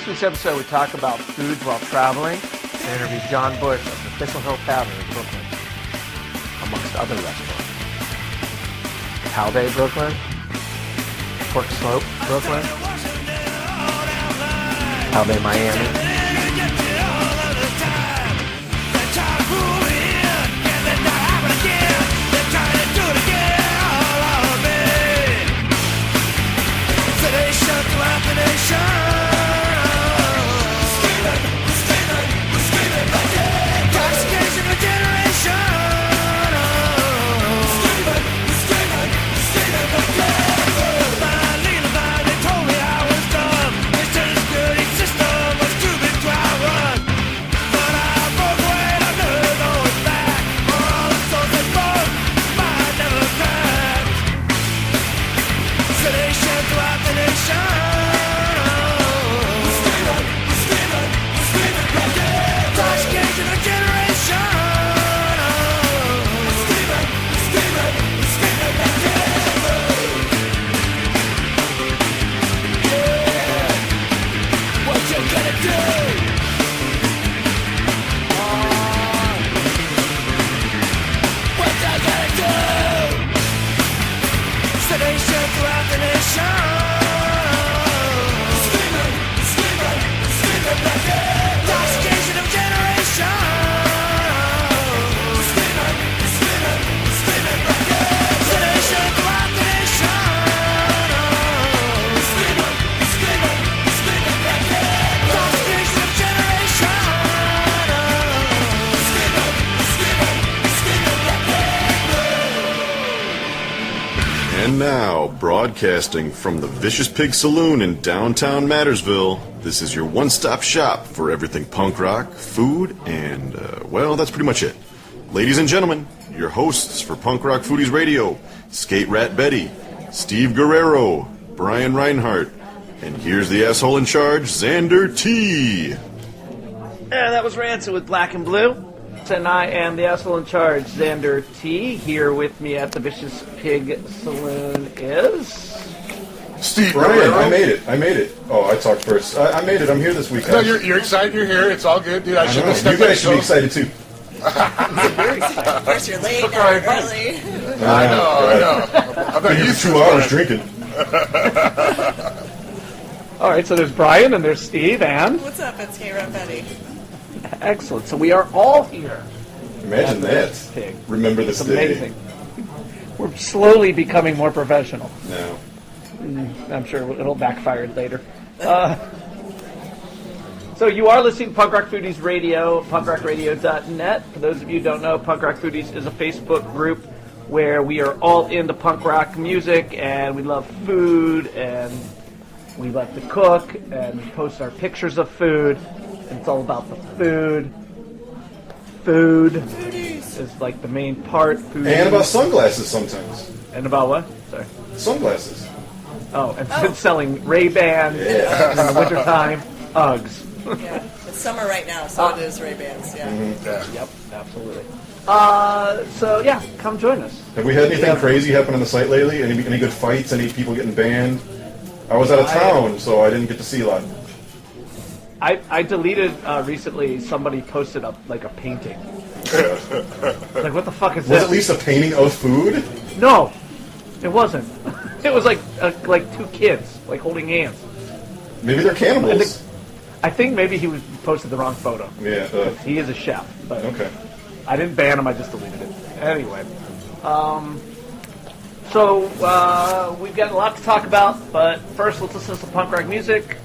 this week's episode, we talk about foods while traveling. We interview John Bush of the Thistle Hill Tavern in Brooklyn, amongst other restaurants. Talde, Brooklyn. Pork Slope, Brooklyn. Talde, Miami. And now, broadcasting from the Vicious Pig Saloon in downtown Mattersville, this is your one-stop shop for everything punk rock, food, and, well, that's pretty much it. Ladies and gentlemen, your hosts for Punk Rock Foodies Radio, Skate Rat Betty, Steve Guerrero, Brian Reinhardt, and here's the asshole in charge, Xander T. Yeah, that was Rancid with Black and Blue. And I am the asshole in charge, Xander T. Here with me at the Vicious Pig Saloon is... Steve Brian, I made it. Oh, I talked first. I made it. I'm here this week. No, you're excited you're here. It's all good, dude. I should have stepped in. You guys should be excited, too. Very excited. Of course, you're late now, early. I know. I've been here for 2 hours drinking. All right, so there's Brian and there's Steve and... What's up? It's Kara Betty. Excellent. So we are all here. Imagine that. Pig. Remember this it's day. Amazing. We're slowly becoming more professional. No. I'm sure it'll backfire later. So you are listening to Punk Rock Foodies Radio, punkrockradio.net. For those of you who don't know, Punk Rock Foodies is a Facebook group where we are all into punk rock music, and we love food, and we love to cook, and post our pictures of food. It's all about the food. Food is like the main part. Food. And about sunglasses sometimes. And about what? Sorry. Sunglasses. Oh, and selling Ray-Bans in the wintertime. Uggs. Yeah, it's summer right now, so it is Ray-Bans. Yeah. Mm-hmm. Yeah. Yep, absolutely. So yeah, come join us. Have we had anything crazy happen on the site lately? Any good fights? Any people getting banned? I was out of town, so I didn't get to see a lot. I deleted recently. Somebody posted up like a painting. Like, what the fuck is this? Was at least a painting of food? No, it wasn't. It was like two kids like holding hands. Maybe they're cannibals. I think maybe he posted the wrong photo. Yeah. He is a chef. But okay. I didn't ban him. I just deleted it. Anyway. So we've got a lot to talk about, but first let's listen to some punk rock music.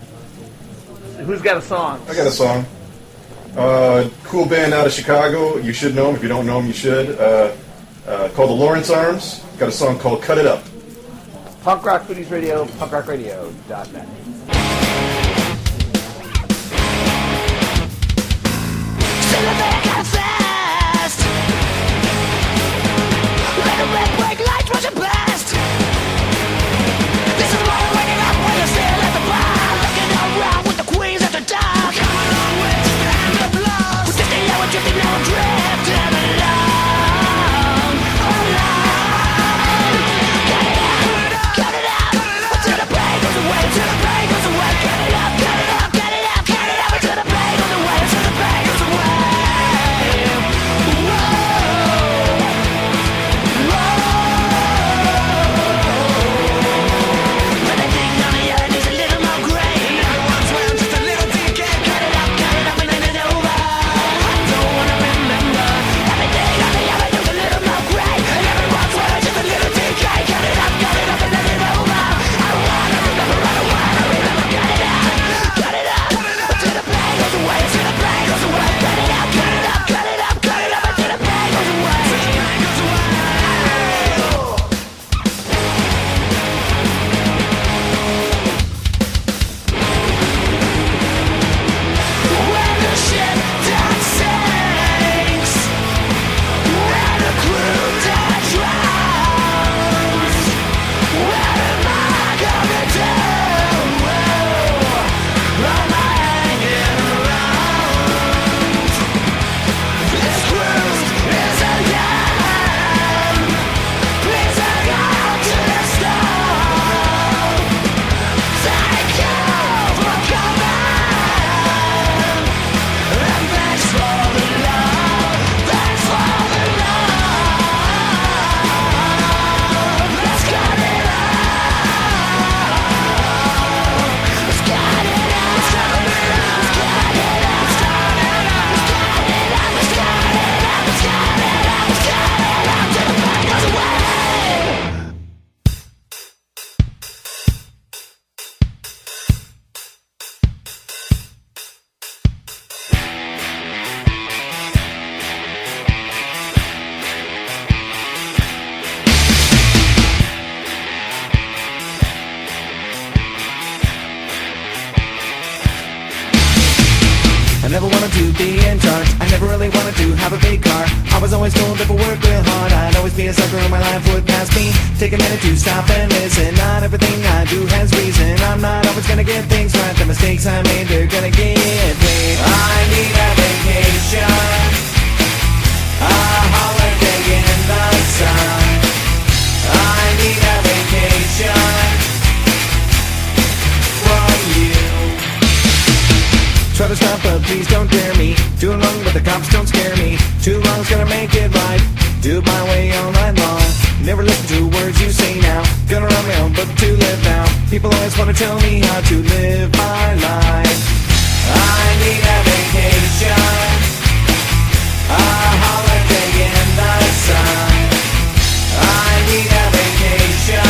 Who's got a song? I got a song. Cool band out of Chicago. You should know them. If you don't know them, you should. Called the Lawrence Arms. Got a song called Cut It Up. Punk Rock Foodies Radio, punkrockradio.net. Till the pain goes away, till the pain goes away. Cut it up, cut it up, cut it up. wanted to be in charge. I never really wanted to have a big car. I was always told if I worked real hard, I'd always be a sucker and my life would pass me. Take a minute to stop and listen. Not everything I do has reason. I'm not always gonna get things right. The mistakes I made, they're gonna get paid. I need a vacation, a holiday in the sun. I need a vacation from you. Try to stop, but please don't dare me. Doing wrong, but the cops don't scare me. Two wrongs gonna make it right. Do my way all night long. Never listen to words you say now. Gonna write my own book to live now. People always wanna tell me how to live my life. I need a vacation, a holiday in the sun. I need a vacation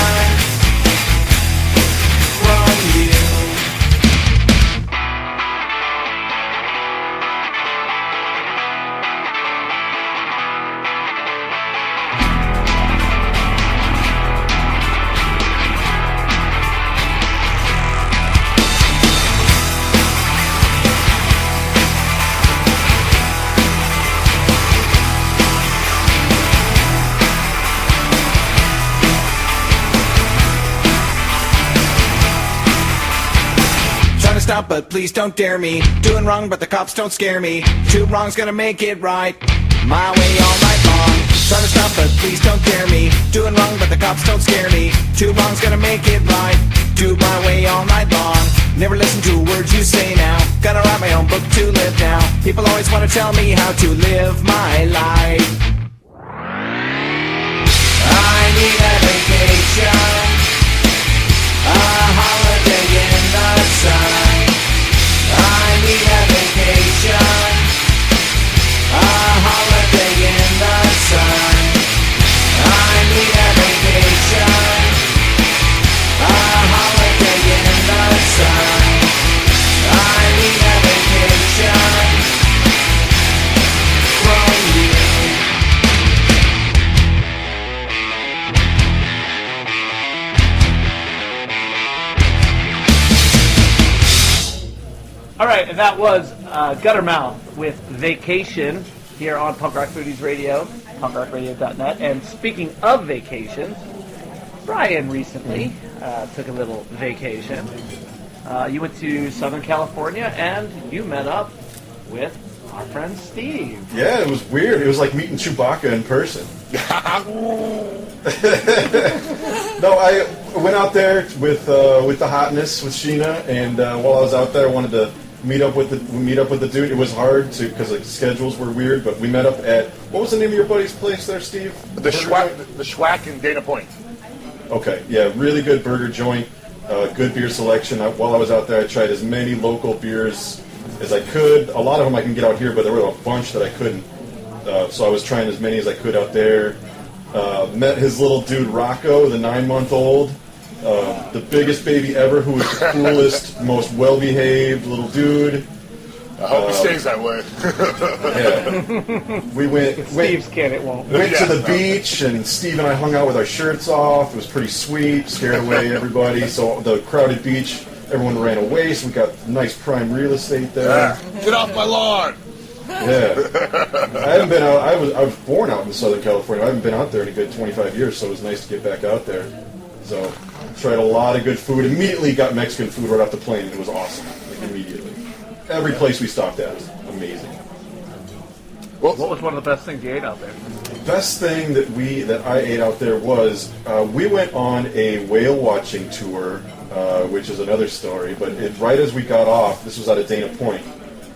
from you. Stop, but please don't dare me. Doing wrong, but the cops don't scare me. Two wrongs gonna make it right. My way all night long. Trying to stop, but please don't dare me. Doing wrong, but the cops don't scare me. Two wrongs gonna make it right. Do my way all night long. Never listen to words you say now. Gotta write my own book to live now. People always wanna tell me how to live my life. I need a vacation, a holiday in the sun. I need a vacation, a holiday in the sun. I need a vacation, a holiday in the sun. I need a vacation from you. All right, and that was Guttermouth with Vacation here on Punk Rock Foodies Radio, punkrockradio.net. And speaking of vacations, Brian recently took a little vacation. You went to Southern California and you met up with our friend Steve. Yeah, it was weird. It was like meeting Chewbacca in person. No, I went out there with the hotness with Sheena, and while I was out there, I wanted to meet up with the dude. It was hard to because the schedules were weird, but we met up at what was the name of your buddy's place there, Steve? The Schwack in Dana Point. Okay, yeah, really good burger joint, good beer selection. While I was out there, I tried as many local beers as I could. A lot of them I can get out here, but there were a bunch that I couldn't. So I was trying as many as I could out there. Met his little dude Rocco, the 9-month-old, the biggest baby ever, who was the coolest, most well-behaved little dude. I hope he stays that way. Yeah, we went. Steve's kid, it won't. Went to the beach, and Steve and I hung out with our shirts off. It was pretty sweet. Scared away everybody. So the crowded beach, everyone ran away. So we got nice prime real estate there. Get off my lawn! Yeah, I haven't been out. I was born out in Southern California. I haven't been out there in a good 25 years, so it was nice to get back out there. So tried a lot of good food. Immediately got Mexican food right off the plane. It was awesome. Like immediately, every place we stopped at was amazing. What was one of the best things you ate out there? Best thing that I ate out there was we went on a whale watching tour, which is another story. But right as we got off, this was out of Dana Point.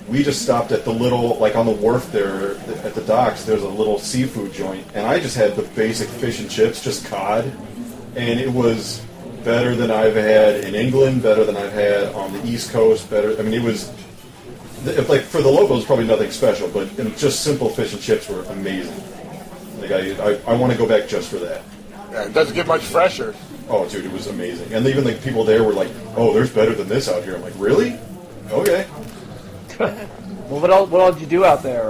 We just stopped at the little, like on the wharf there at the docks, there's a little seafood joint. And I just had the basic fish and chips, just cod. And it was better than I've had in England, better than I've had on the East Coast, better. I mean, it was, like for the locals, probably nothing special, but just simple fish and chips were amazing. Like I want to go back just for that. Yeah, it doesn't get much fresher. Oh, dude, it was amazing. And even the people there were like, oh, there's better than this out here. I'm like, really? Okay. Well, what all did you do out there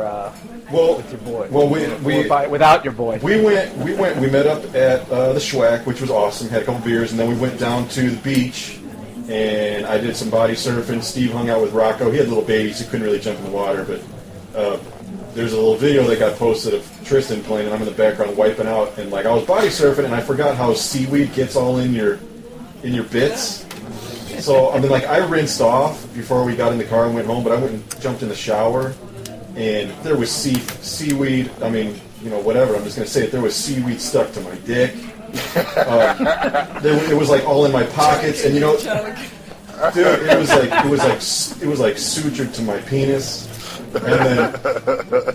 with your boy? Well, without your boy. We met up at the Schwack, which was awesome. Had a couple beers, and then we went down to the beach and I did some body surfing. Steve hung out with Rocco. He had little babies. He couldn't really jump in the water, but there's a little video that got posted of Tristan playing, and I'm in the background wiping out. And like I was body surfing, and I forgot how seaweed gets all in your bits. So I mean, like I rinsed off before we got in the car and went home, but I went and jumped in the shower, and there was seaweed. I mean, whatever. I'm just gonna say it. There was seaweed stuck to my dick. It was like all in my pockets, and dude, it was like sutured to my penis, and then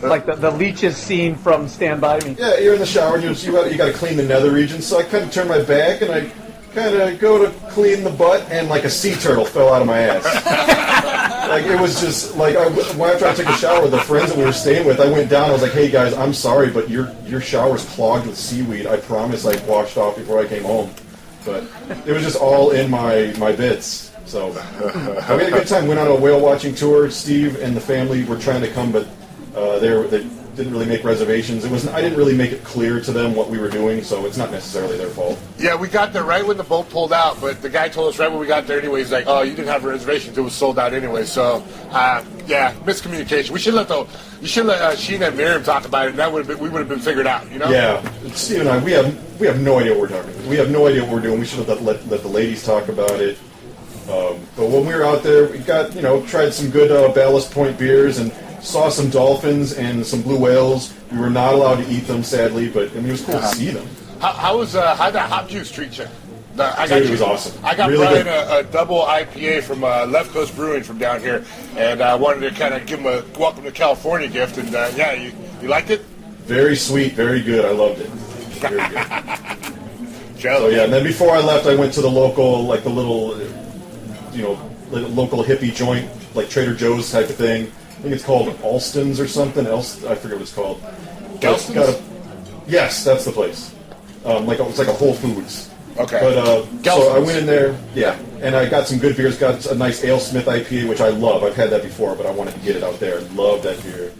like the leeches scene from Stand By Me. Yeah, you're in the shower, and you got to clean the nether region. So I kind of turned my back, and I kind of go to clean the butt, and like a sea turtle fell out of my ass. Like it was just like after I took a shower with the friends that we were staying with, I went down. I was like, "Hey guys, I'm sorry, but your shower's clogged with seaweed. I promise I washed off before I came home." But it was just all in my bits. So we had a good time. Went on a whale watching tour. Steve and the family were trying to come, but they didn't really make reservations. I didn't really make it clear to them what we were doing, so it's not necessarily their fault. Yeah, we got there right when the boat pulled out, but the guy told us right when we got there anyway, he's like, "Oh, you didn't have reservations. It was sold out anyway." So, yeah, miscommunication. You should let Sheena and Miriam talk about it, and we would have been figured out, Yeah, Steve and I, we have no idea what we're talking about. We have no idea what we're doing. We should have let the ladies talk about it. But when we were out there, we got tried some good Ballast Point beers and saw some dolphins and some blue whales. We were not allowed to eat them, sadly, but I mean, it was cool to see them. How'd that hop juice treat you? It was awesome. I got really Brian a double IPA from Left Coast Brewing from down here, and I wanted to kind of give him a welcome to California gift. And yeah, you liked it? Very sweet, very good. I loved it. Very good. So yeah, and then before I left, I went to the local, like the little, local hippie joint, like Trader Joe's type of thing. I think it's called Alston's or something else. I forget what it's called. Yes, that's the place. It's like a Whole Foods. Okay. But so I went in there, yeah, and I got some good beers. Got a nice AleSmith IPA, which I love. I've had that before, but I wanted to get it out there. Love that beer.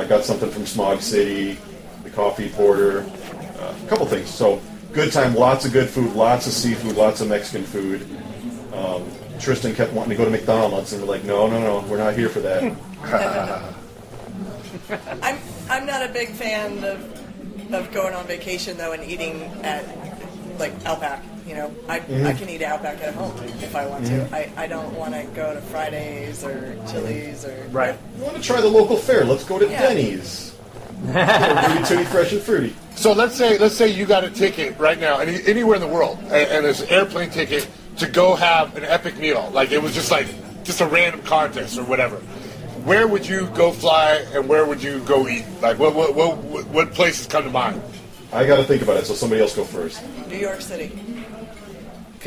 Got something from Smog City, the coffee porter, a couple things. So good time, lots of good food, lots of seafood, lots of Mexican food. Tristan kept wanting to go to McDonald's, and we're like, no, we're not here for that. I'm not a big fan of going on vacation though and eating at like Outback. I can eat Outback at home if I want to. I don't want to go to Fridays or Chili's or right. You want to try the local fare? Let's go to Denny's. Rudy Tooty Fresh and Fruity. So let's say you got a ticket right now, anywhere in the world, and it's an airplane ticket to go have an epic meal. Like it was just a random contest or whatever. Where would you go fly and where would you go eat? Like what places come to mind? I got to think about it, so somebody else go first. New York City.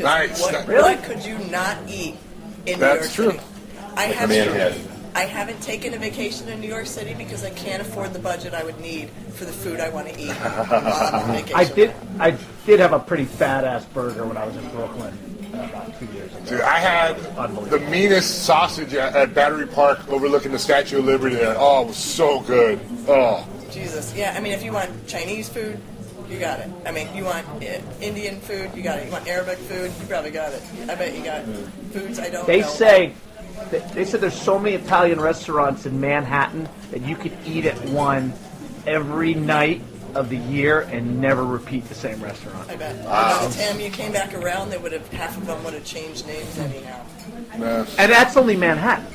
Nice. What could you not eat in New York City? True. I haven't taken a vacation in New York City because I can't afford the budget I would need for the food I want to eat on vacation. I did have a pretty fat ass burger when I was in Brooklyn about 2 years ago. Dude, I had the meanest sausage at Battery Park overlooking the Statue of Liberty there. Oh, it was so good. Oh. Jesus. Yeah, I mean, if you want Chinese food, you got it. I mean, you want Indian food, you got it. You want Arabic food, you probably got it. I bet you got foods I don't know. They said there's so many Italian restaurants in Manhattan that you could eat at one every night of the year and never repeat the same restaurant. I bet. By the time you came back around, half of them would have changed names anyhow. And that's only Manhattan.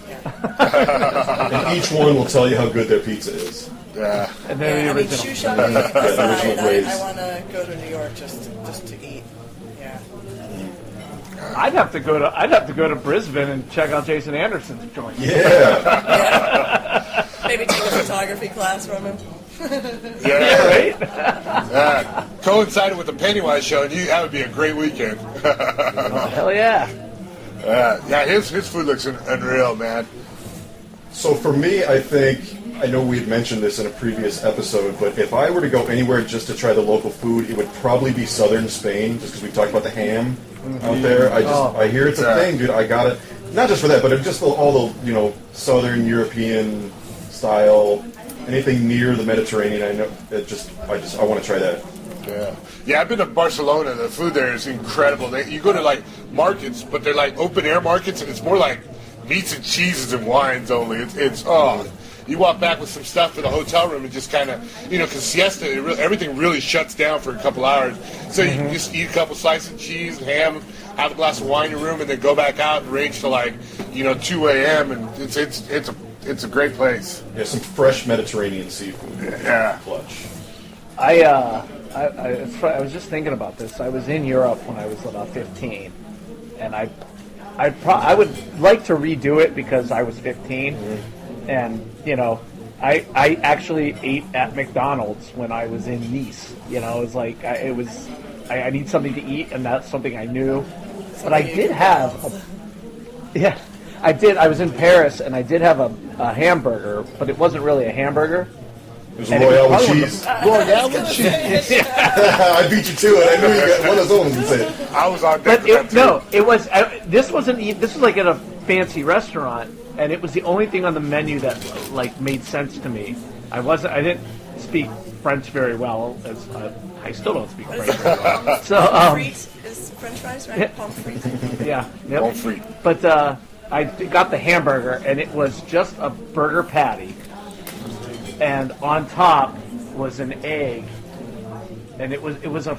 And each one will tell you how good their pizza is. Yeah. And then I mean, shoe shopping aside, I want to go to New York just to eat. Yeah. I'd have to go to Brisbane and check out Jason Anderson's joint. Yeah. Maybe take a photography class from him. Yeah. Right? Coincided with the Pennywise show, and that would be a great weekend. Oh, hell yeah. Yeah, his food looks unreal, man. So for me, I know we had mentioned this in a previous episode, but if I were to go anywhere just to try the local food, it would probably be southern Spain, just because we talked about the ham out there. I hear it's a thing, dude. I got it. Not just for that, but just all the southern European style, anything near the Mediterranean. I know I want to try that. Yeah, I've been to Barcelona. The food there is incredible. You go to like markets, but they're like open air markets, and it's more like meats and cheeses and wines only. It's you walk back with some stuff to the hotel room and just kind of, because siesta, everything really shuts down for a couple hours. So you can just eat a couple slices of cheese and ham, have a glass of wine in your room, and then go back out and range to like 2 a.m. and it's a great place. Yeah, some fresh Mediterranean seafood. Yeah, clutch. I was just thinking about this. I was in Europe when I was about 15, and I would like to redo it because I was 15, and I actually ate at McDonald's when I was in Nice. It was like I need something to eat, and that's something I knew. But I did have I was in Paris, and I did have a hamburger, but it wasn't really a hamburger. It was Royale with cheese. Royale with cheese. I beat you to it. I knew you got one of those ones to say. I was on that. It was. This was like at a fancy restaurant, and it was the only thing on the menu that like made sense to me. I didn't speak French very well, as I still don't speak French very well. So frites is French fries, right? Pommes frites. Yeah. Yep. Pommes frites. But I got the hamburger, and it was just a burger patty. And on top was an egg, and it was I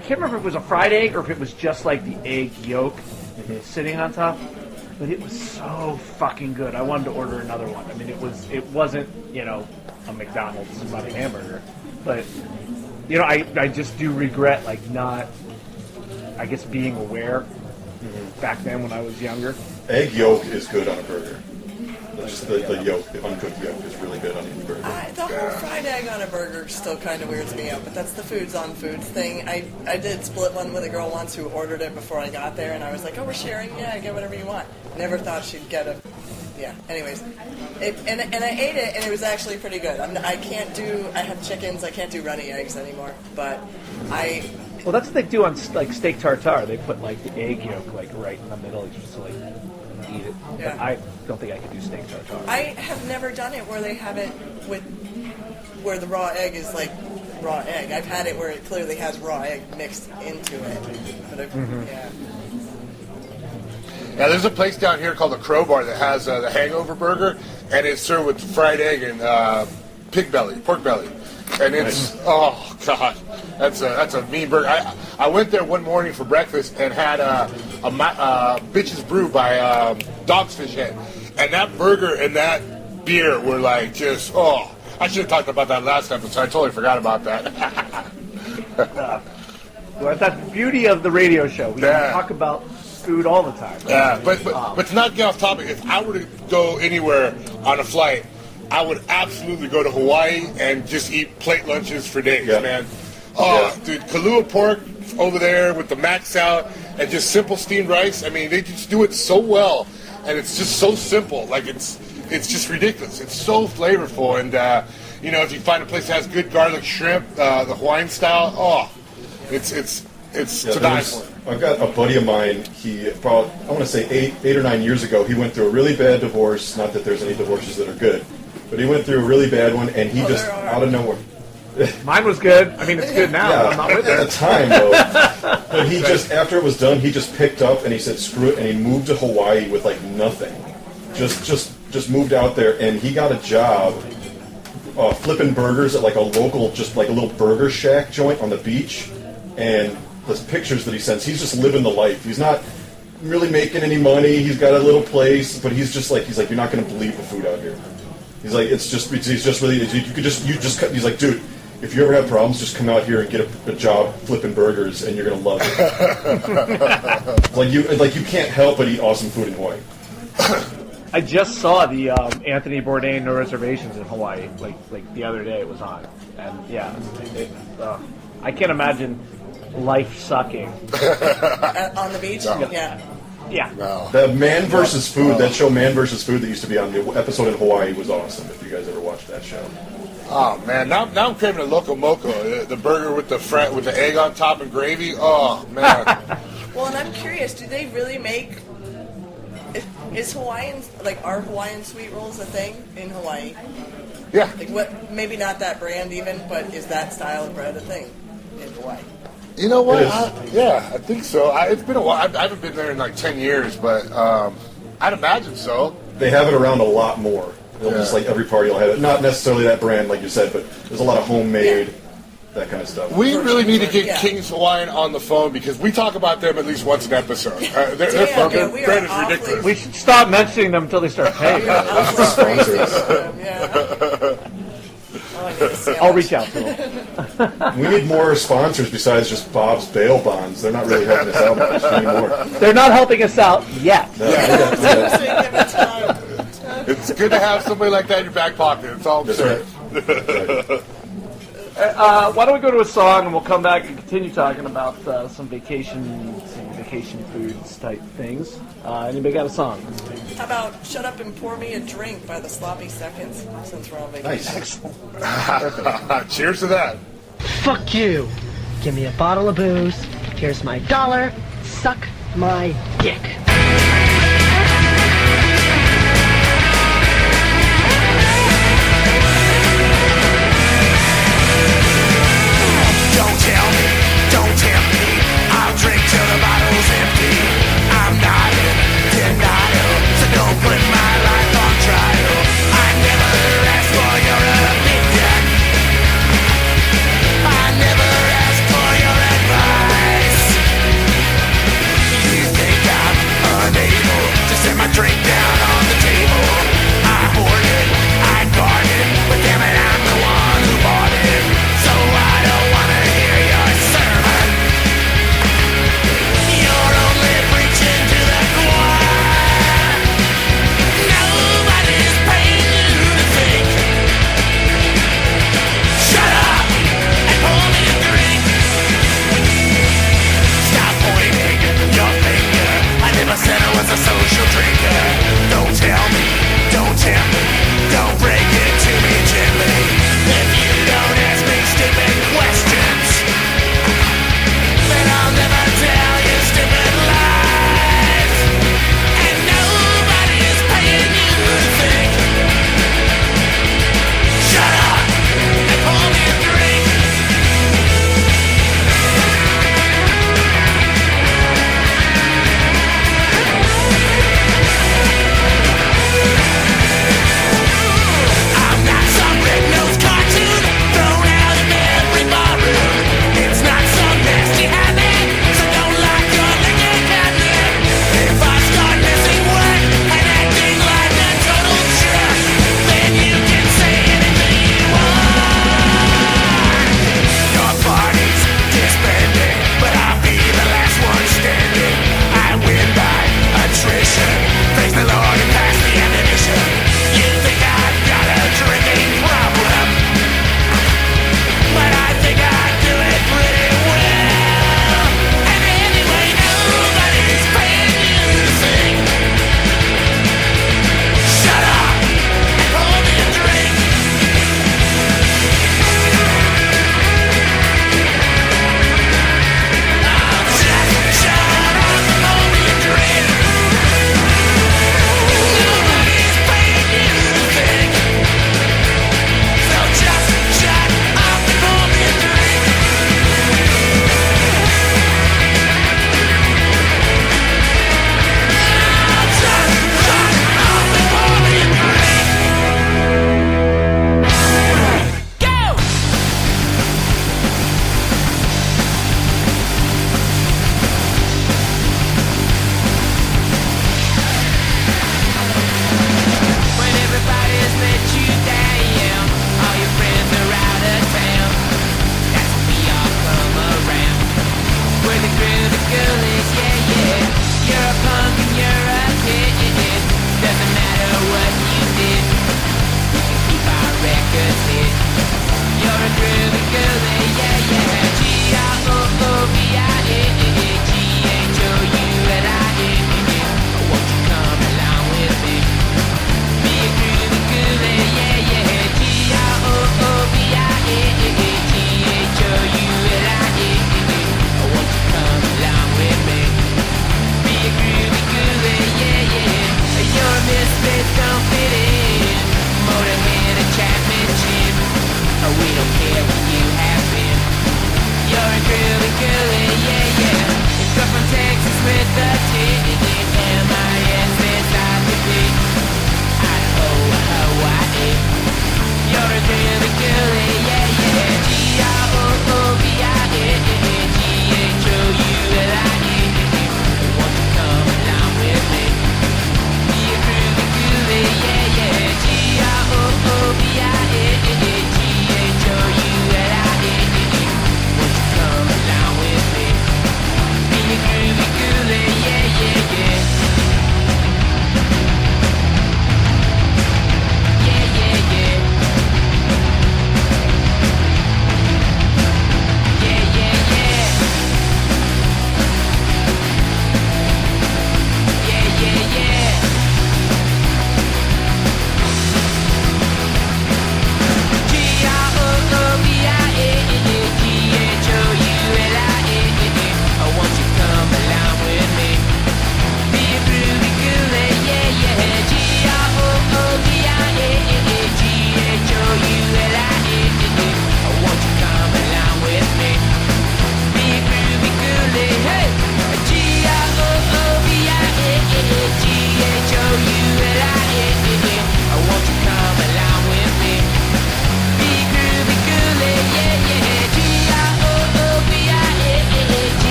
can't remember if it was a fried egg or if it was just like the egg yolk sitting on top, but it was so fucking good. I wanted to order another one. I mean, it wasn't a McDonald's fucking hamburger, but I just do regret like not, I guess, being aware back then when I was younger. Egg yolk is good on a burger. Just the yolk, the uncooked yolk, is really good on any burger. The whole fried egg on a burger still kind of weirds me out, but that's the foods on foods thing. I did split one with a girl once who ordered it before I got there, and I was like, oh, we're sharing? Yeah, get whatever you want. Never thought she'd get a... Yeah, anyways. And I ate it, and it was actually pretty good. I have chickens, I can't do runny eggs anymore, but Well, that's what they do on like steak tartare. They put like the egg yolk like right in the middle just to like eat it. Yeah. But I don't think I could do steak tartare. I have never done it where they have it where the raw egg is like raw egg. I've had it where it clearly has raw egg mixed into it. But Yeah, there's a place down here called the Crowbar that has the Hangover Burger, and it's served with fried egg and pork belly, and it's oh god, that's a mean burger. I went there one morning for breakfast and had a Bitch's Brew by Dogfish Head, and that burger and that beer were like just I should have talked about that last episode. I totally forgot about that. Well, that's the beauty of the radio show. We talk about food all the time. Yeah, but to not get off topic, if I were to go anywhere on a flight, I would absolutely go to Hawaii and just eat plate lunches for days, man. Dude, Kahlua pork over there with the mac salad and just simple steamed rice. I mean, they just do it so well, and it's just so simple. Like it's just ridiculous. It's so flavorful, and if you find a place that has good garlic shrimp, the Hawaiian style, it's to die for. I've got a buddy of mine, he about, I want to say 8 or 9 years ago, he went through a really bad divorce, not that there's any divorces that are good, but he went through a really bad one, and he just, out of nowhere. Mine was good. I mean, it's good now, but I'm not with it. At the time, though. But he just, after it was done, he just picked up, and he said, screw it, and he moved to Hawaii with, like, nothing. Just moved out there, and he got a job flipping burgers at, like, a local, just, like, a little burger shack joint on the beach, and the pictures that he sends, he's just living the life. He's not really making any money. He's got a little place, but he's like, you're not going to believe the food out here. He's like, he's just really, he's like, dude, if you ever have problems, just come out here and get a job flipping burgers, and you're going to love it. like you can't help but eat awesome food in Hawaii. I just saw the Anthony Bourdain No Reservations in Hawaii, like the other day it was on, and yeah, I can't imagine life sucking on the beach. No. Yeah. No. The Man vs. Food, that show Man vs. Food that used to be on the episode in Hawaii was awesome, if you guys ever watched that show. Oh man, now I'm craving a Loco Moco, the burger with the egg on top and gravy. Oh man. Well, and I'm curious, do they really make? Is Hawaiian, like, are Hawaiian sweet rolls a thing in Hawaii? Yeah. Like, what? Maybe not that brand even, but is that style of bread a thing? in Hawaii. You know what? I think so. It's been a while. I haven't been there in like 10 years, but I'd imagine so. They have it around a lot more. Just like every party will have it. Not necessarily that brand, like you said, but there's a lot of homemade, that kind of stuff. We really need to get King's Hawaiian on the phone because we talk about them at least once an episode. Their brand is ridiculous. We should stop mentioning them until they start paying. I'll reach out to them. We need more sponsors besides just Bob's bail bonds. They're not really helping us out much anymore. They're not helping us out yet. It's good to have somebody like that in your back pocket. It's all good. Why don't we go to a song and we'll come back and continue talking about some vacation foods type things. Anybody got a song? How about Shut Up and Pour Me a Drink by the Sloppy Seconds, since we're on vacation. Nice. Excellent. Cheers to that. Fuck you. Give me a bottle of booze. Here's my dollar. Suck my dick. Don't tempt me, I'll drink till the bottle's empty. I'm not in denial, so don't put my life on trial. I never asked for your opinion, I never asked for your advice. You think I'm a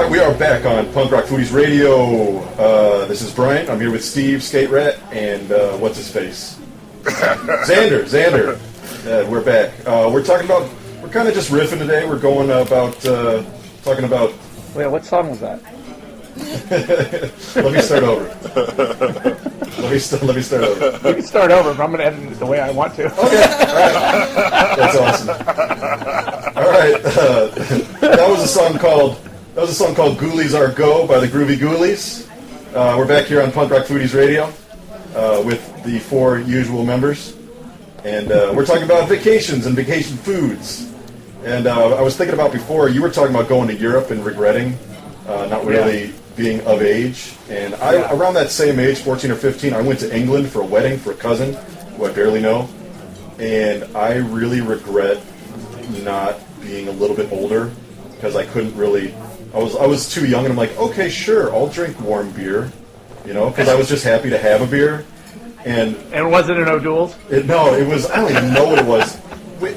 right, we are back on Punk Rock Foodies Radio. This is Brian. I'm here with Steve, Skate Rat, and what's his face? Xander. We're back. We're kind of just riffing today. We're going talking about... Wait, what song was that? Let me start over. Let me start over. You can start over, but I'm going to edit it the way I want to. Okay, all right. That's awesome. All right, that was a song called "Ghoulies Are Go" by the Groovy Ghoulies. We're back here on Punk Rock Foodies Radio with the 4 usual members, and we're talking about vacations and vacation foods. And I was thinking about before, you were talking about going to Europe and regretting not really being of age. And I, around that same age, 14 or 15, I went to England for a wedding for a cousin who I barely know. And I really regret not being a little bit older because I couldn't really... I was too young, and I'm like, okay, sure, I'll drink warm beer, because I was just happy to have a beer. And was it an O'Doul's? No, it was, I don't even know what it was.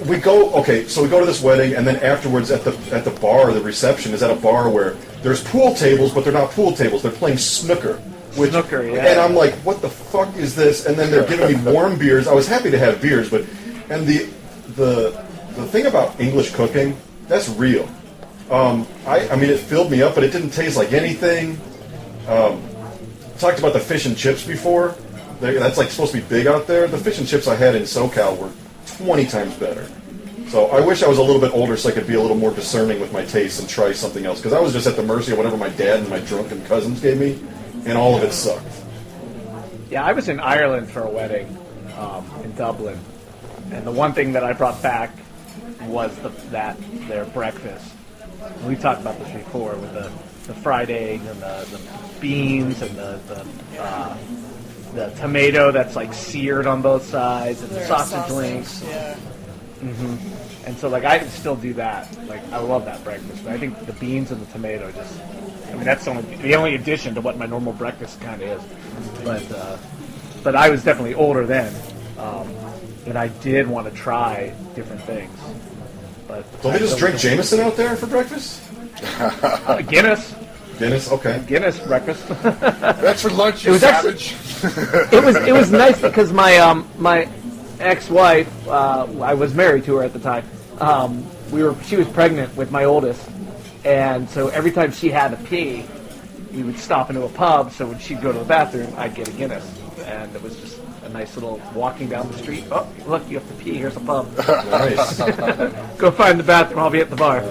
We go to this wedding, and then afterwards at the bar, the reception is at a bar where there's pool tables, but they're not pool tables. They're playing snooker. Snooker, yeah. And I'm like, what the fuck is this? And then they're giving me warm beers. I was happy to have beers, and the thing about English cooking, that's real. I mean, it filled me up, but it didn't taste like anything. Talked about the fish and chips before. That's like supposed to be big out there. The fish and chips I had in SoCal were 20 times better. So I wish I was a little bit older so I could be a little more discerning with my tastes and try something else. Because I was just at the mercy of whatever my dad and my drunken cousins gave me, and all of it sucked. Yeah, I was in Ireland for a wedding in Dublin, and the one thing that I brought back was their breakfast. We talked about this before with the fried eggs and the beans and the tomato that's like seared on both sides and the sausage links. Yeah. Mm-hmm. And so I can still do that. I love that breakfast. But I think the beans and the tomato that's the only addition to what my normal breakfast kind of is. But I was definitely older then, and I did want to try different things. But don't they just drink Jameson out there for breakfast? Guinness. Guinness, okay. Guinness breakfast. That's for lunch, you savage. It was nice because my ex-wife, I was married to her at the time. She was pregnant with my oldest, and so every time she had to pee, we would stop into a pub. So when she'd go to the bathroom, I'd get a Guinness, and it was just a nice little walking down the street. Oh, look, you have to pee. Here's a pub. Nice. Go find the bathroom. I'll be at the bar.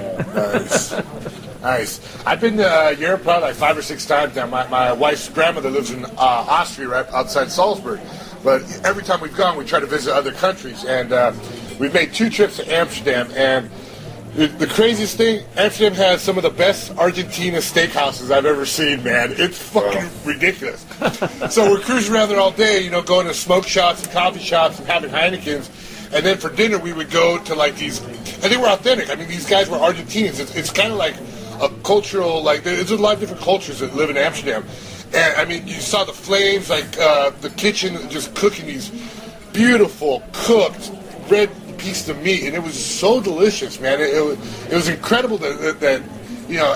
Nice. I've been to Europe probably 5 or 6 times now. My wife's grandmother lives in Austria, right outside Salzburg. But every time we've gone, we try to visit other countries. And we've made 2 trips to Amsterdam. And the craziest thing, Amsterdam has some of the best Argentina steakhouses I've ever seen, man. It's fucking ridiculous. So we're cruising around there all day, going to smoke shops and coffee shops and having Heinekens. And then for dinner, we would go to these, and they were authentic. I mean, these guys were Argentinians. It's kind of like a cultural, there's a lot of different cultures that live in Amsterdam. And, I mean, you saw the flames, the kitchen just cooking these beautiful, cooked, red pieces of meat. And it was so delicious, man. It was incredible that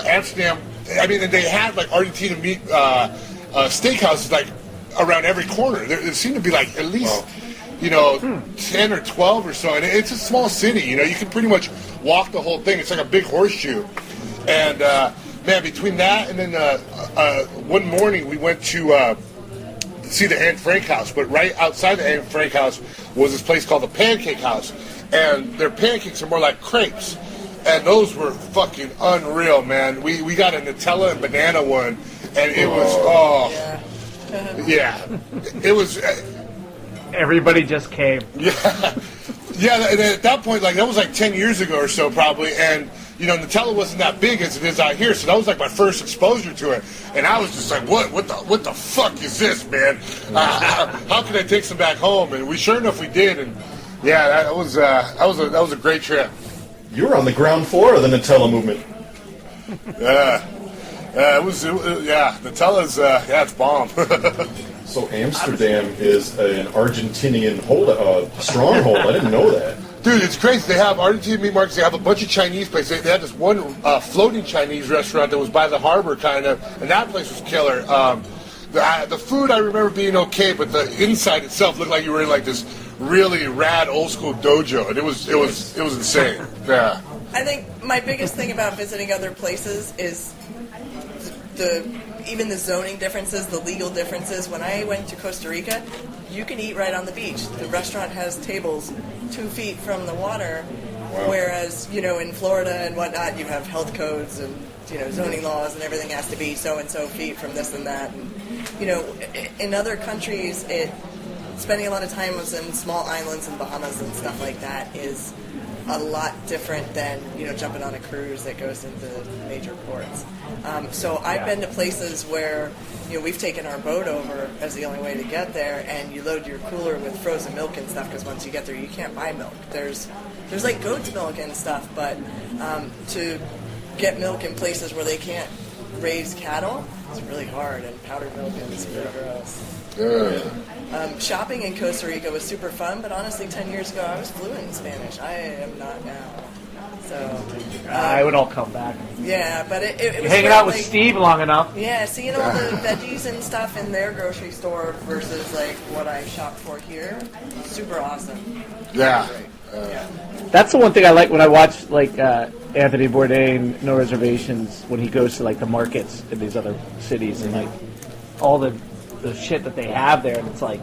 Amsterdam, I mean, and they had, Argentina meat steakhouses, around every corner. There seemed to be, at least... 10 or 12 or so, and it's a small city. You can pretty much walk the whole thing. It's like a big horseshoe. And man, between that and then one morning we went to see the Anne Frank house, but right outside the Anne Frank house was this place called the Pancake House, and their pancakes are more like crepes, and those were fucking unreal, man. We got a Nutella and banana one, and it was it was. Everybody just came. Yeah, and at that point, that was 10 years ago or so probably, and, Nutella wasn't that big as it is out here, so that was my first exposure to it, and I was just what the fuck is this, man? How can I take some back home? And sure enough we did, and yeah, that was a great trip. You were on the ground floor of the Nutella movement. Nutella's, it's bomb. So Amsterdam is an Argentinian stronghold. I didn't know that. Dude, it's crazy. They have Argentine meat markets. They have a bunch of Chinese places. They had this one floating Chinese restaurant that was by the harbor, kind of, and that place was killer. The food I remember being okay, but the inside itself looked like you were in like this really rad old school dojo, and it was insane. Yeah. I think my biggest thing about visiting other places is even the zoning differences, the legal differences. When I went to Costa Rica, you can eat right on the beach. The restaurant has tables 2 feet from the water, whereas, in Florida and whatnot, you have health codes and, zoning laws and everything has to be so and so feet from this and that. And, in other countries, spending a lot of time in small islands and Bahamas and stuff like that is a lot different than, jumping on a cruise that goes into major ports. So I've been to places where, we've taken our boat over as the only way to get there, and you load your cooler with frozen milk and stuff, because once you get there, you can't buy milk. There's like goat's milk and stuff, but to get milk in places where they can't raise cattle, it's really hard, and powdered milk is really gross. Shopping in Costa Rica was super fun, but honestly, 10 years ago, I was fluent in Spanish. I am not now. So I would all come back. Yeah, but it was hanging out with Steve long enough. Yeah, seeing all the veggies and stuff in their grocery store versus like what I shop for here, super awesome. Yeah. That's the one thing I like when I watch like Anthony Bourdain, No Reservations, when he goes to like the markets in these other cities and like all the shit that they have there, and it's like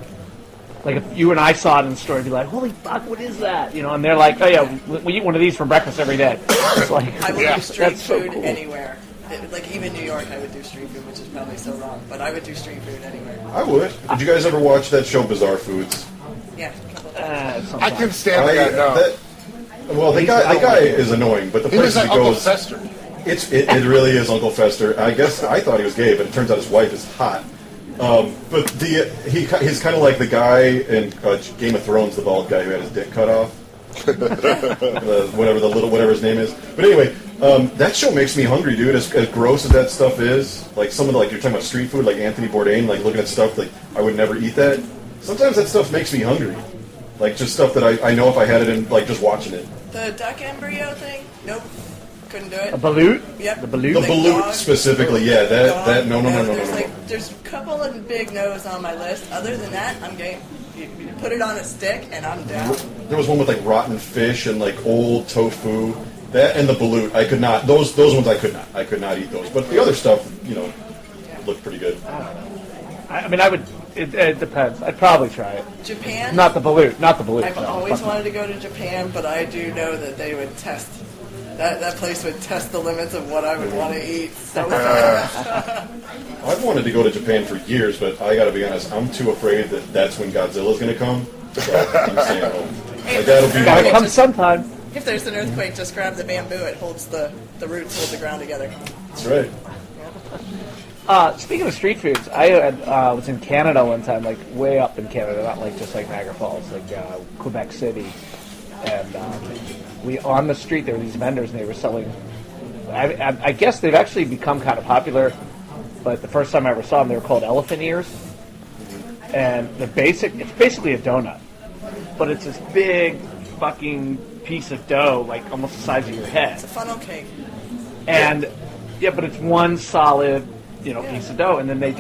if you and I saw it in the store, it'd be like, holy fuck, what is that? And they're like, oh yeah, we eat one of these for breakfast every day. It's like, I would do street so food cool. Anywhere. Like even New York, I would do street food, which is probably so wrong, but I would do street food anywhere. I would. Did you guys ever watch that show, Bizarre Foods? Yeah. A couple of times. I couldn't stand the guy. No. The guy is annoying, but the He place was like he Uncle goes, Fester. it really is Uncle Fester. I guess I thought he was gay, but it turns out his wife is hot. But he's kind of like the guy in Game of Thrones, the bald guy who had his dick cut off. Whatever his name is. But anyway, that show makes me hungry, dude. As gross as that stuff is, like some of the, like you're talking about street food, like Anthony Bourdain, like looking at stuff like I would never eat that. Sometimes that stuff makes me hungry, like just stuff that I know if I had it in, like just watching it. The duck embryo thing? Nope. Couldn't do it. A balut? Yep. The balut? The balut specifically, yeah. That no. There's a couple of big no's on my list. Other than that, I'm game. You put it on a stick, and I'm down. There was one with like rotten fish and like old tofu. That and the balut, I could not. Those ones I could not. I could not eat those. But the other stuff, looked pretty good. I mean, I would. It depends. I'd probably try it. Japan? Not the balut. I've always wanted to go to Japan, but I do know that they would test. That place would test the limits of what I would want to eat. So I've wanted to go to Japan for years, but I got to be honest, I'm too afraid that that's when Godzilla's going to come. So I'm staying home. Hey, that'll be Gotta come sometime. If there's an earthquake, just grab the bamboo. It holds the roots hold the ground together. That's right. Speaking of street foods, I was in Canada one time, like way up in Canada, not like just like Niagara Falls, like Quebec City, and we on the street there were these vendors and they were selling. I guess they've actually become kind of popular, but the first time I ever saw them, they were called elephant ears, and it's basically a donut, but it's this big fucking piece of dough, like almost the size of your head. It's a funnel cake. And yeah, but it's one solid, piece of dough, and then they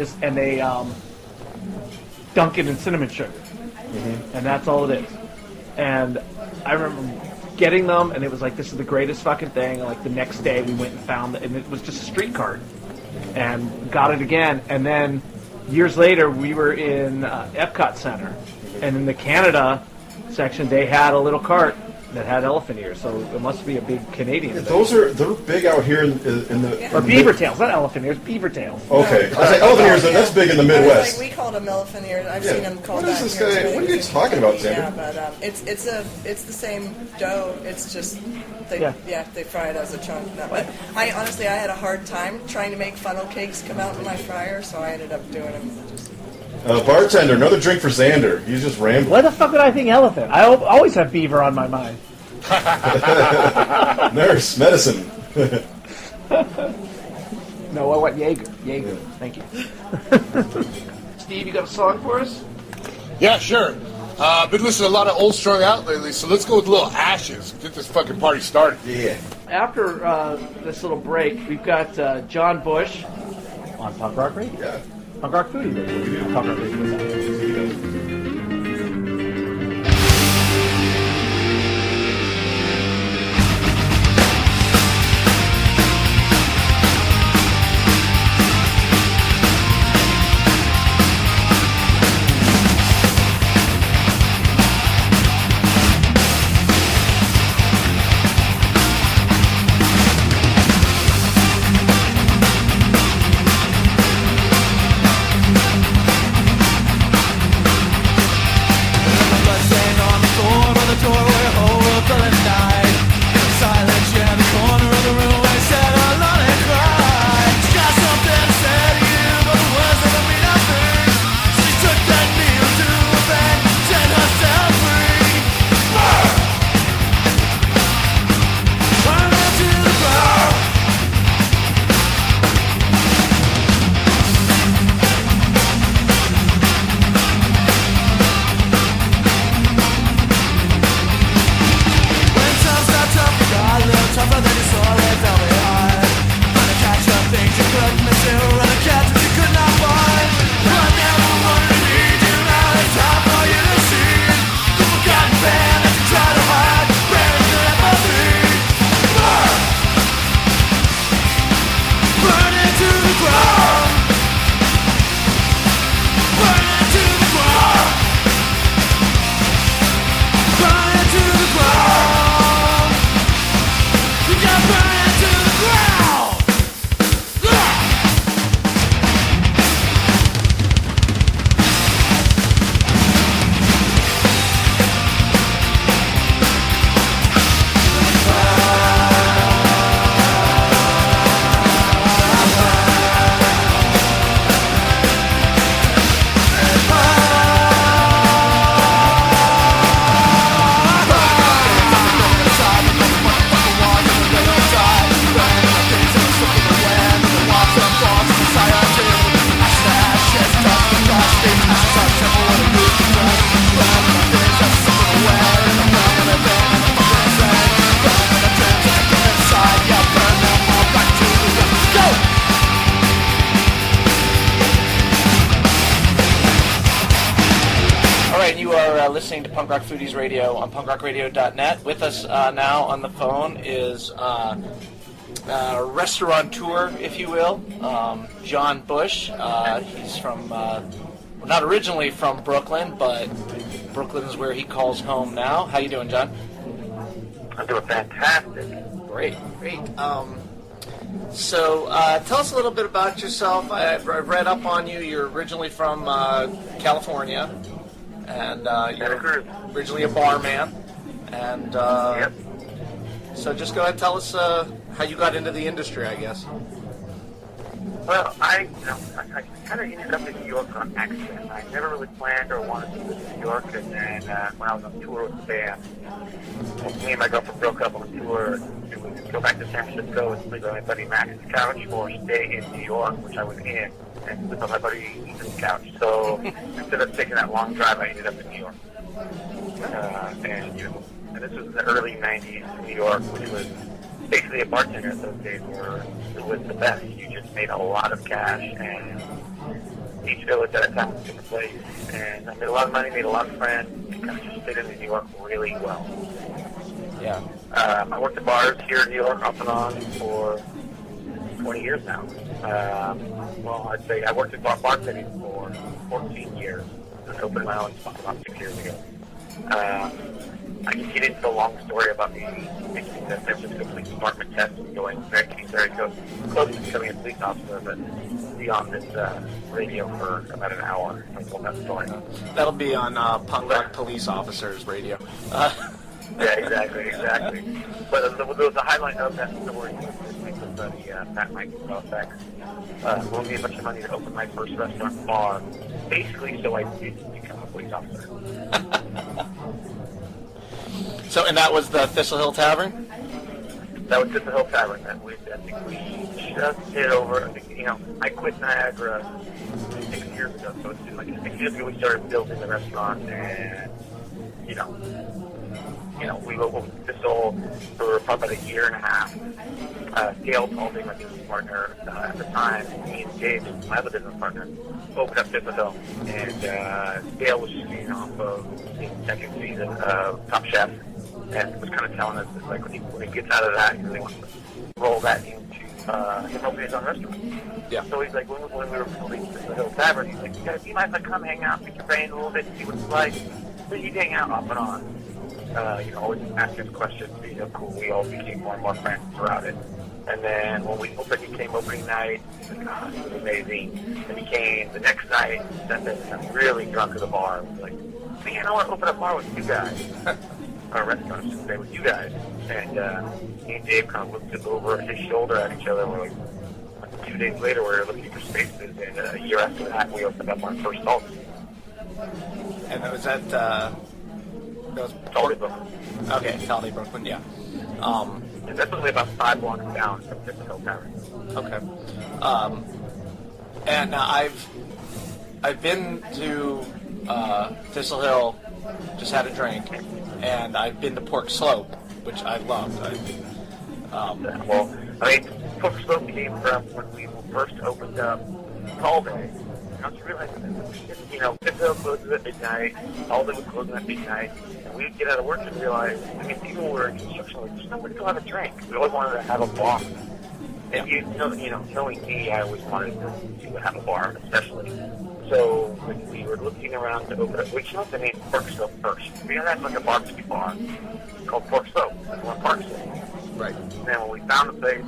dunk it in cinnamon sugar, and that's all it is. And I remember getting them, and it was like, this is the greatest fucking thing. And like the next day, we went and found it, and it was just a street cart, and got it again. And then years later, we were in Epcot Center, and in the Canada section, they had a little cart that had elephant ears, so it must be a big Canadian thing. They're big out here in the... Or beaver tails, not elephant ears, beaver tails. Okay. I was like, elephant ears, that's big in the Midwest. We called them elephant ears. I've seen them called What that. is this guy? What are you talking about, Xander? Yeah, but it's the same dough. It's just they fry it as a chunk. No, but I had a hard time trying to make funnel cakes come out in my fryer, so I ended up doing them. Bartender, another drink for Xander. He's just rambling. Why the fuck would I think elephant? I always have beaver on my mind. Nurse, medicine. No, I want Jaeger. Thank you. Steve, you got a song for us? Yeah, sure. Been listening to a lot of Old Strung Out lately, so let's go with a little Ashes. Get this fucking party started. Yeah. After this little break, we've got John Bush on Punk Rock Radio. Yeah. Punk Rock Foodie Radio. Punk Rock Radio. Listening to Punk Rock Foodies Radio on punkrockradio.net. With us now on the phone is restaurateur, if you will, John Bush. He's from, not originally from Brooklyn, but Brooklyn is where he calls home now. How you doing, John? I'm doing fantastic. Great. So tell us a little bit about yourself. I've read up on you. You're originally from California. And you're originally a barman, and yep. So just go ahead and tell us how you got into the industry, I guess. Well, I kind of ended up in New York on accident. I never really planned or wanted to live in New York, and then when I was on tour with the band, me and my girlfriend broke up on tour. It was go back to San Francisco and sleep on my buddy Max's couch, or stay in New York, which I was in, and sleep on my buddy Ethan's couch. So instead of taking that long drive, I ended up in New York. And this was in the early '90s in New York, which was basically a bartender in those days where it was the best. You just made a lot of cash, and each village at a time was a different place. And I made a lot of money, made a lot of friends, and kind of just fit into New York really well. Yeah. I worked at bars here in New York off and on for 20 years now. Well, I'd say I worked at bartending for 14 years. I opened my own spot about 6 years ago. I can get into the long story about me making the San Francisco Police Department test and getting very close to becoming a police officer, but be on this radio for about an hour. I told that story. That'll be on Punk Rock Police Officers Radio. Yeah, exactly. But there was a highlight of that story with the Fat Mike effect. Loaned me a bunch of money to open my first restaurant bar, basically so I did become a police officer. So, and that was the Thistle Hill Tavern? That was Thistle Hill Tavern. I think we just hit over. I quit Niagara 6 years ago, so it's been like 6 years ago we started building the restaurant, and we were with Thistle for probably about a year and a half. Dale Talde, my business partner at the time, me and Dave, my other business partner, opened up Thistle Hill. And Dale was just getting off of the second season of Top Chef, and was kind of telling us that, like, when he gets out of that, he really wants to roll that into him opening his own restaurant. Yeah. So he's like, when we were building Thistle Hill Tavern, he's like, you might like come hang out, pick your brain a little bit, see what it's like. So you hang out off and on. Always asking questions, cool. We all became more and more friends throughout it. And then when he came opening night, he was like, it was amazing. And he came the next night, and I'm really drunk at the bar. I was like, man, I want to open a bar with you guys. Or a restaurant, I should say, with you guys. And me and Dave kind of looked over his shoulder at each other. We're like 2 days later, we were looking for spaces. And a year after that, we opened up our first Talde. And that was at... that was Talde, Brooklyn. Okay, Talde, Brooklyn, yeah. And that's only about 5 blocks down from Thistle Hill Tavern. Okay. And now I've been to Thistle Hill, just had a drink, and I've been to Pork Slope, which I loved. Pork Slope came from when we first opened up Talde. I was realizing that, Thistle Hill closes at midnight, Talde was closing at midnight, and we'd get out of work and realize, people were in construction, like, there's nowhere to go have a drink. We always wanted to have a bar. And knowing me, I always wanted to have a bar, especially. So when we were looking around to open up, we came up with the name Pork Slope first. We had like a barbecue bar called Pork Slope. That's one Pork Slope. Right. And then when we found the place,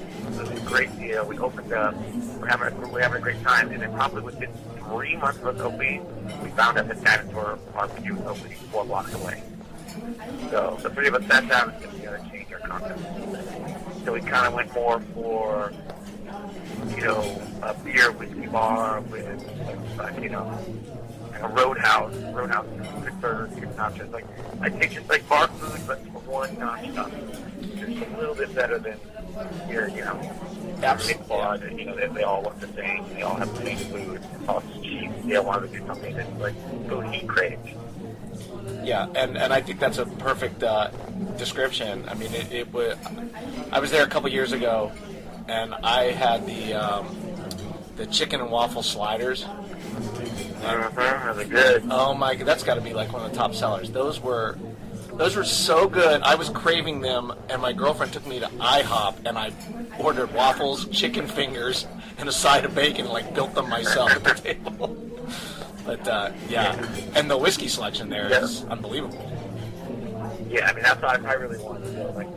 it was a great deal. We opened up. We're having a great time. And then probably within 3 months of us opening, we found out that Dinosaur Barbecue was opening 4 blocks away. So the three of us sat down and said, we got to change our concept. So we kind of went more for, a beer whiskey bar with, a roadhouse, good burgers, good nachos. Like, I take just like bar food, but one notch up. Just a little bit better than your, big bar that, they all look the same. They all have the same food. It's all cheap. They all wanted to do something that's like food he craves. Yeah, and I think that's a perfect description. I mean, it was. I was there a couple years ago, and I had the chicken and waffle sliders. Really good. Oh my god, that's got to be like one of the top sellers. Those were so good. I was craving them, and my girlfriend took me to IHOP, and I ordered waffles, chicken fingers, and a side of bacon, and like built them myself at the table. But and the whiskey selection there is unbelievable. Yeah, that's what I really wanted to go, like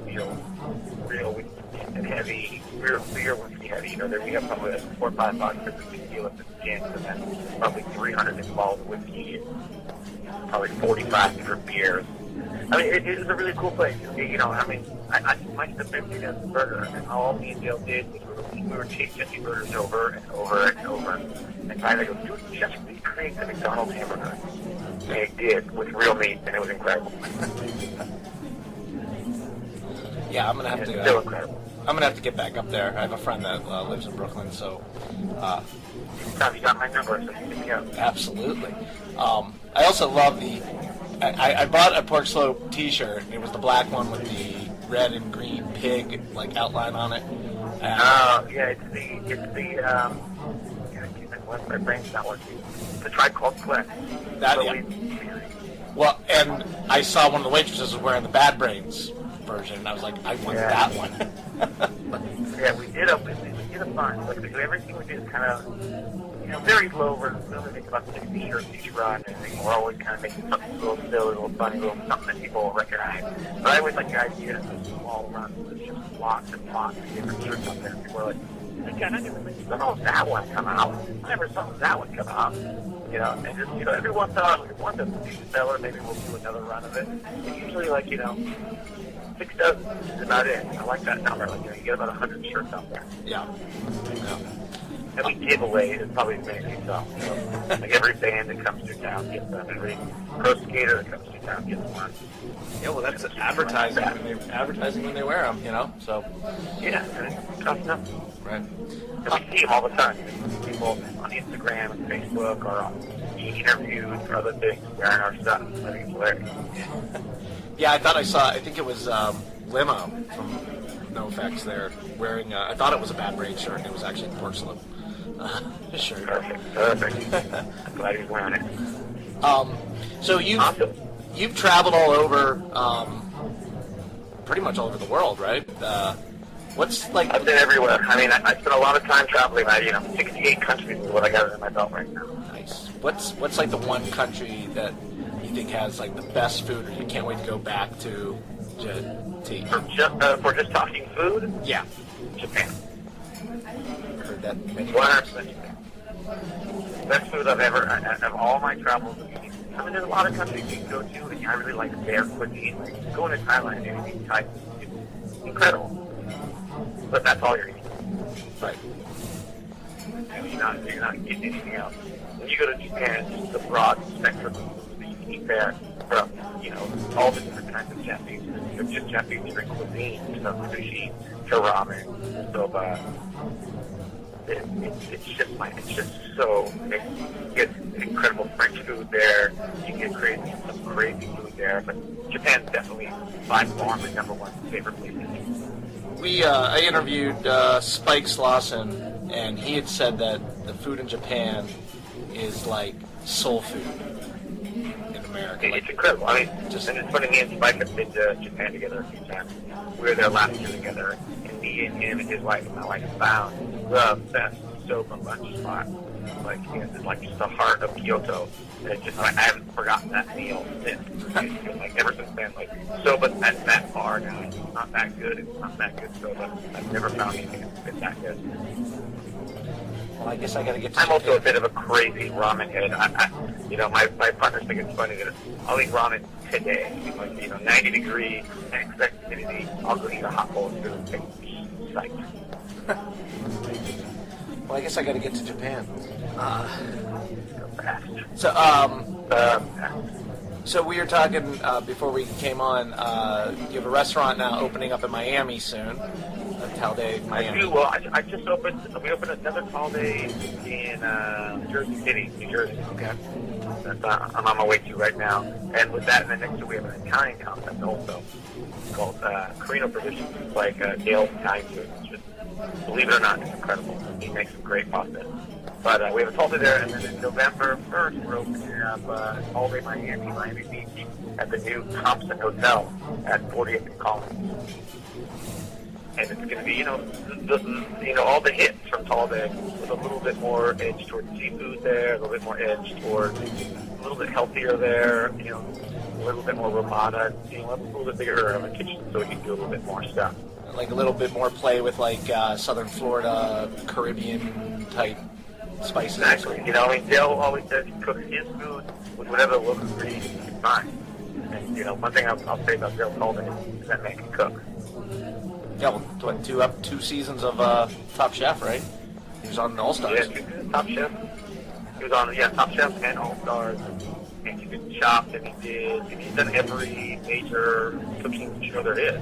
real whiskey and heavy, real whiskey heavy. There we have probably 4 or 5 bucks for the tequila for the gin, and then probably 300 bottles of whiskey, and probably 45 different beers. It is a really cool place. I liked the 50-cent burger, and all me and Dale did was we were chasing burgers over and over and over. And finally, I go, dude, just recreate the McDonald's hamburger. And it did, with real meat, and it was incredible. Yeah, I'm gonna have to. Still incredible. I'm gonna have to get back up there. I have a friend that lives in Brooklyn, so. You got my number, so you can me up. Absolutely. I also love I bought a Pork Slope T-shirt. It was the black one with the red and green pig outline on it. My brain's not working. The Tribe Called Quest. Well, and I saw one of the waitresses was wearing the Bad Brains version, and I was like, I want that one. We did a fun. Everything we did is kind of, very low. We only make about 60 shirts each run, and we're always kind of making something a little silly, a little funny, a little something that people will recognize. But I always like the idea of those small runs. There's just lots and lots of different shirts out there. People are like, God, I never saw that one come out. I never saw that one come out. And just, every once in a while, we want to be a seller, maybe we'll do another run of it. And usually, 6 dozen is about it. I like that number. You get about 100 shirts out there. Yeah. every giveaway is probably as many as you sell. So, like every band that comes through town gets them. Every pro skater that comes through town gets one. Yeah, well, that's advertising when they wear them, you know. So. Yeah, and it's tough enough. Right. And we see them all the time. People on Instagram and Facebook or being interviewed for other things wearing our stuff. I think it's hilarious. Yeah, I think it was Limo from No Effects there wearing, I thought it was a Bad Brain shirt, and it was actually porcelain shirt. Perfect. I'm glad he's wearing it. So you've traveled all over, pretty much all over the world, right? What's like? I've been everywhere. I mean, I spent a lot of time traveling. 68 countries is what I got in my belt right now. Nice. What's like the one country that you think has like the best food, or you can't wait to go back to eat? For just talking food? Yeah. Japan. Heard that many 100% Japan. Best food I've ever, of all my travels. I mean, there's a lot of countries you can go to, and I really like their cuisine. Like going to Thailand and eating Thai, it's incredible. But that's all you're eating. Right. And you're not getting anything else. When you go to Japan, it's just the broad spectrum of food that you can eat there, from all the different kinds of Japanese, just Japanese different cuisine, from sushi to ramen, soba. It's just so. You get incredible French food there. You get some crazy food there. But Japan's definitely by far my number one favorite place to eat. I interviewed Spike Slauson, and he had said that the food in Japan is like soul food in America. It's incredible. I mean, and it's funny, me and Spike have been to Japan together a few times. We were there last year together, and me and him and his wife, my wife, found the best soba lunch spot. Like, it's like just the heart of Kyoto. And it's just like, I haven't forgotten that meal since. Like, ever since then, like, soba's at that bar now. It's not that good. It's not that good soba. I've never found anything that's been that good. Well, I guess I gotta get to I'm also a bit of a crazy ramen head. My partners think it's funny that I'll eat ramen today. Like, 90 degree, expect humidity. I'll go eat a hot bowl of food and take psyched. Well, I guess I gotta get to Japan. So we were talking before we came on. You have a restaurant now opening up in Miami soon. Talde, Miami. I do. Well, I just opened. We opened another Talde in Jersey City, New Jersey. Okay. That I'm on my way to right now. And with that, and then next to we have an Italian concept also called Carino Traditions. It's like Dale's Italian food. It's just, believe it or not, it's incredible. He makes some great pasta. But we have a Talde there, and then in November 1st, we're opening up Talde Miami Beach, at the new Thompson Hotel at 40th and Collins. And it's going to be, all the hits from Talde with a little bit more edge towards seafood there, a little bit more edge towards a little bit healthier there, a little bit more romata, a little bit bigger of a kitchen so we can do a little bit more stuff. Like a little bit more play with like Southern Florida, Caribbean type spices. Exactly. Dale always says he cooks his food with whatever local ingredients he can find. And, one thing I'll say about Dale Talde is that man can cook. Yeah, well, two seasons of Top Chef, right? He was on All-Stars. Yeah, he was Top Chef. He was on, Top Chef and All-Stars. And he did Chopped, and he's done every major cooking show there is.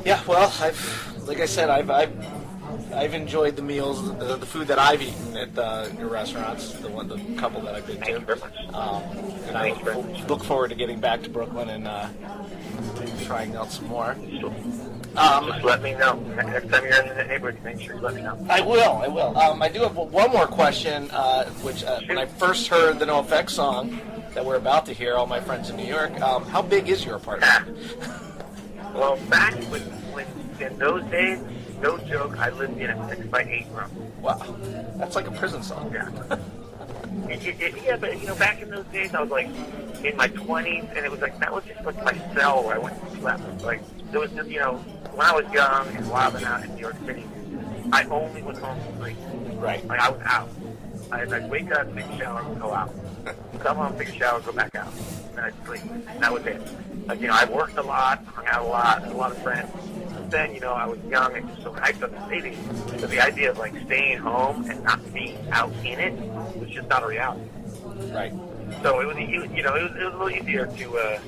Yeah, well, I've enjoyed the meals, the food that I've eaten at your restaurants, the couple that I've been to. Thank you very much. And I look forward to getting back to Brooklyn and trying out some more. Just let me know. Next time you're in the neighborhood, make sure you let me know. I will. I do have one more question, which when I first heard the NoFX song that we're about to hear, all my friends in New York, how big is your apartment? Well, back when in those days, no joke, I lived in a 6x8 room. Wow. That's like a prison cell. Yeah. Yeah, but, back in those days, I was, like, in my 20s, and it was like, that was just, like, my cell where I went and slept. Like, there was just, when I was young and wilding out in New York City, I only was home to sleep. Right. Like, I was out. I'd wake up, take a shower, and go out. Come home, take a shower, go back out. And then I'd sleep. And that was it. Like, I worked a lot, hung out a lot, had a lot of friends. then, you know, I was young and just so hyped on the city. So the idea of, like, staying home and not being out in it was just not a reality. Right. So it was, you know, it was a little easier to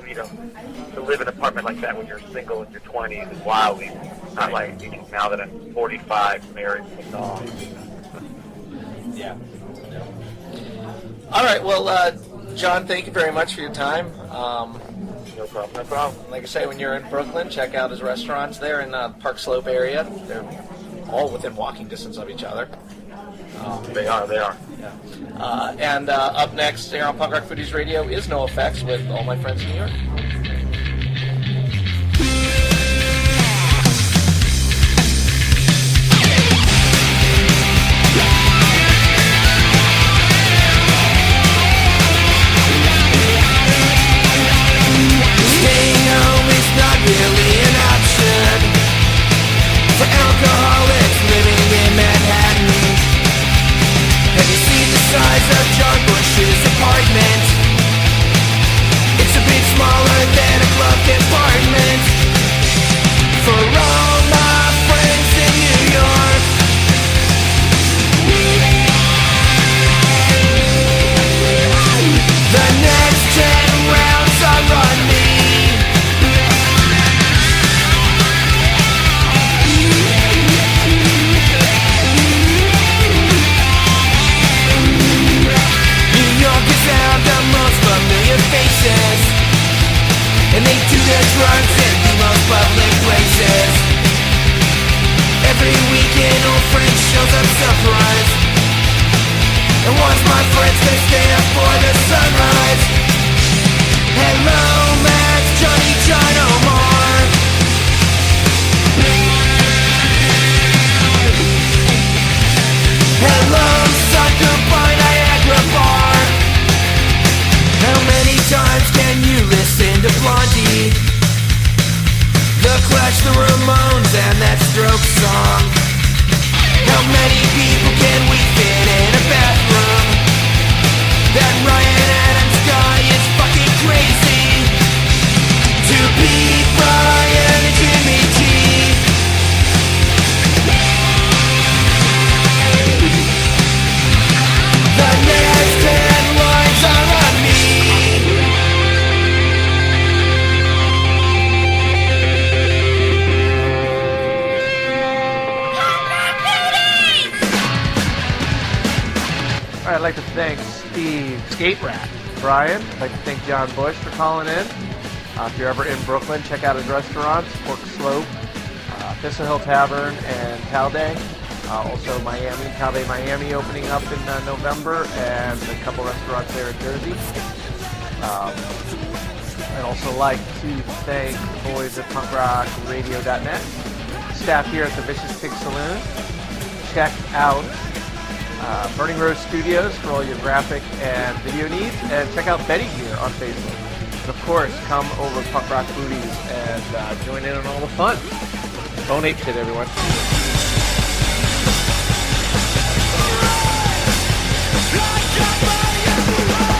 you know, to live in an apartment like that when you're single in your 20s is wild. Not like, you know, now that I'm 45, married with a dog. Yeah. All right. Well, John, thank you very much for your time. No problem. No problem. Like I say, when you're in Brooklyn, check out his restaurants there in the Park Slope area. They're all within walking distance of each other. They are. Yeah. And up next here on Punk Rock Foodies Radio is No Effects with all my friends in New York. Staying home is not really an option for alcoholics living in Manhattan. Have you seen the size of John Bush's apartment? It's a bit smaller than a glove compartment. For all my friends in New York, the next 10 rounds are on me. New Yorkers have the most familiar faces, and they do their drugs in the most public places. Every weekend old friend shows up surprised and wants my friends to stay up for the sunrise. Hello, Max, Johnny, John Omar. Hello, sucker by Niagara Bar. How many times can you listen to Blondie, The Clash, the Ramones, and that Stroke song? How many people can we fit in a bathroom? That Ryan Adams guy is fucking crazy. To be Brian and Jimmy G. The next 10 lines are on me. All right, I'd like to thank Steve Skate Rat, Brian. I'd like to thank John Bush for calling in. If you're ever in Brooklyn, check out his restaurants, Park Slope, Thistle Hill Tavern, and Talde. Also Miami, Talde Miami opening up in November, and a couple restaurants there in Jersey. I'd also like to thank the boys at punkrockradio.net, staff here at the Vicious Pig Saloon. Check out Burning Rose Studios for all your graphic and video needs, and check out Betty Gear on Facebook. And of course, come over to Punk Rock Foodies and join in on all the fun. Bone-Ape-Tit, everyone. Like a